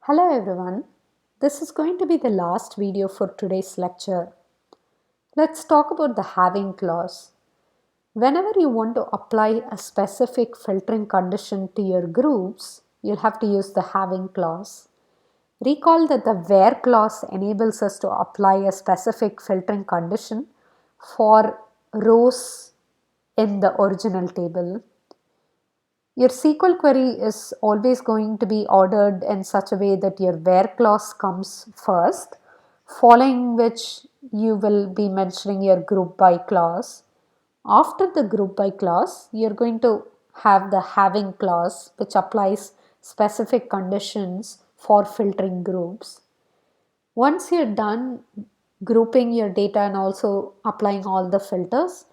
Hello everyone, this is going to be the last video for today's lecture. Let's talk about the having clause. Whenever you want to apply a specific filtering condition to your groups, you'll have to use the having clause. Recall that the where clause enables us to apply a specific filtering condition for rows in the original table. Your SQL query is always going to be ordered in such a way that your where clause comes first, following which you will be mentioning your group by clause. After the group by clause, you're going to have the having clause, which applies specific conditions for filtering groups. Once you're done grouping your data and also applying all the filters,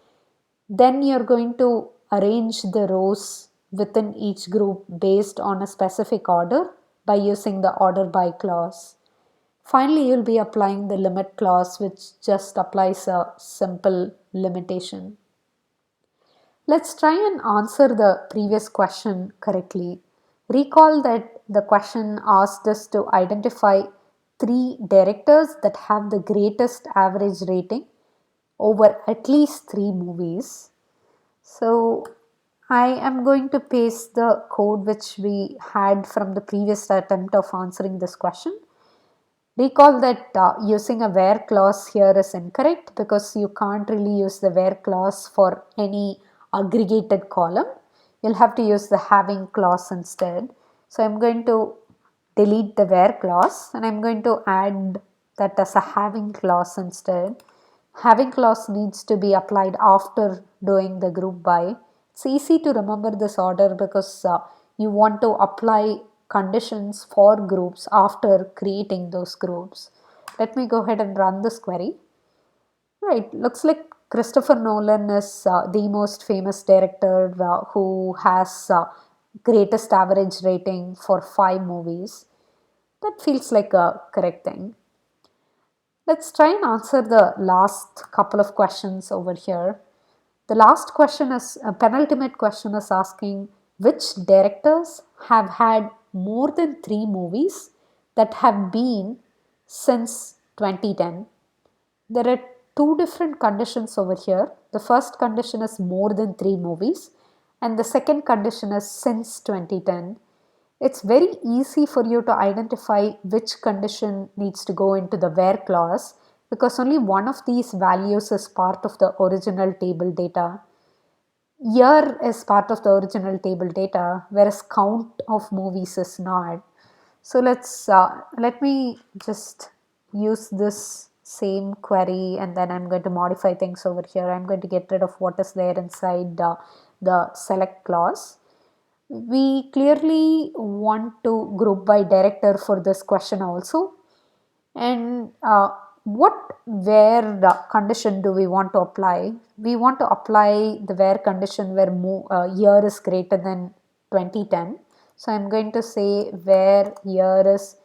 then you're going to arrange the rows within each group based on a specific order by using the order by clause. Finally, you'll be applying the limit clause, which just applies a simple limitation. Let's try and answer the previous question correctly. Recall that the question asked us to identify 3 directors that have the greatest average rating over at least 3 movies. So I am going to paste the code which we had from the previous attempt of answering this question. Recall that using a where clause here is incorrect because you can't really use the where clause for any aggregated column. You'll have to use the having clause instead. So I'm going to delete the where clause and I'm going to add that as a having clause instead. Having clause needs to be applied after doing the group by. It's easy to remember this order because you want to apply conditions for groups after creating those groups. Let me go ahead and run this query. Right, looks like Christopher Nolan is the most famous director who has greatest average rating for 5 movies. That feels like a correct thing. Let's try and answer the last couple of questions over here. The last question is a penultimate question is asking which directors have had more than 3 movies that have been since 2010. There are 2 different conditions over here. The first condition is more than 3 movies, and the second condition is since 2010. It's very easy for you to identify which condition needs to go into the where clause because only one of these values is part of the original table data. Year is part of the original table data, whereas count of movies is not. So let me just use this same query and then I'm going to modify things over here. I'm going to get rid of what is there inside the select clause. We clearly want to group by director for this question also. And what where condition do we want to apply? We want to apply the where condition where year is greater than 2010. So I'm going to say where year is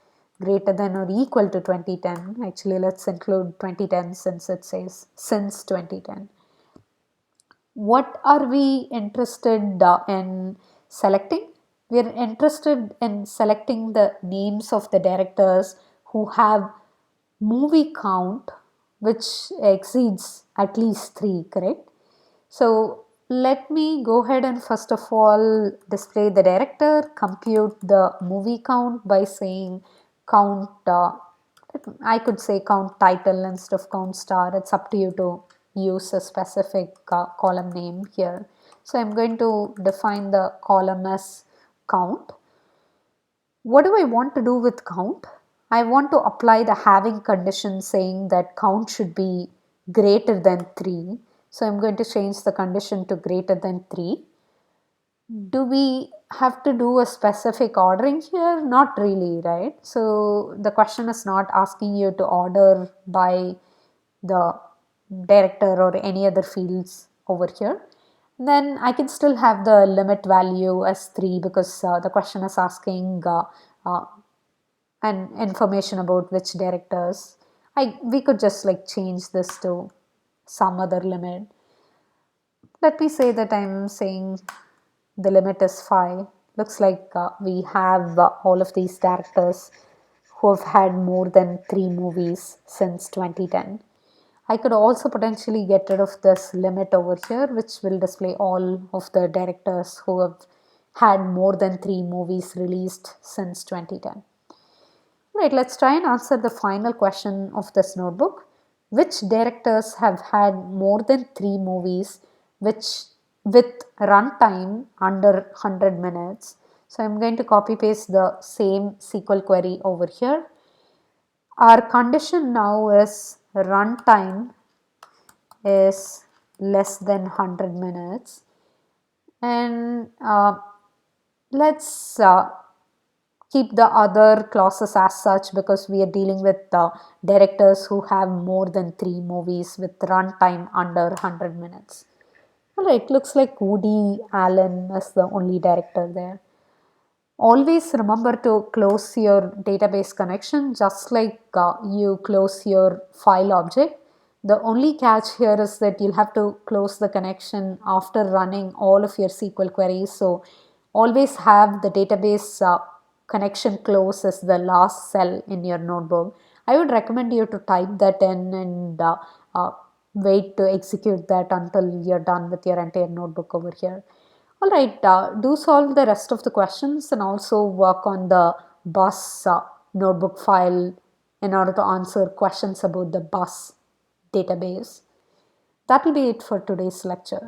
greater than or equal to 2010. Actually, let's include 2010 since it says since 2010. What are we interested in selecting? We are interested in selecting the names of the directors who have movie count which exceeds at least 3, correct? So let me go ahead and first of all display the director, compute the movie count by saying count, I could say count title instead of count star. It's up to you to use a specific column name here. So I'm going to define the column as count. What do I want to do with count? I want to apply the having condition saying that count should be greater than 3. So I'm going to change the condition to greater than 3. Do we have to do a specific ordering here? Not really, right? So the question is not asking you to order by the director or any other fields over here. Then I can still have the limit value as 3 because the question is asking uh, and information about which directors. We could just like change this to some other limit. Let me say that I'm saying the limit is 5. Looks like we have all of these directors who have had more than 3 movies since 2010. I could also potentially get rid of this limit over here, which will display all of the directors who have had more than 3 movies released since 2010. Right, let's try and answer the final question of this notebook. Which directors have had more than 3 movies which with runtime under 100 minutes? So I'm going to copy paste the same SQL query over here. Our condition now is runtime is less than 100 minutes, and let's keep the other clauses as such because we are dealing with directors who have more than 3 movies with runtime under 100 minutes. Alright, looks like Woody Allen is the only director there. Always remember to close your database connection just like you close your file object. The only catch here is that you'll have to close the connection after running all of your SQL queries. So always have the database connection close as the last cell in your notebook. I would recommend you to type that in and wait to execute that until you're done with your entire notebook over here. All right, do solve the rest of the questions and also work on the bus notebook file in order to answer questions about the bus database. That will be it for today's lecture.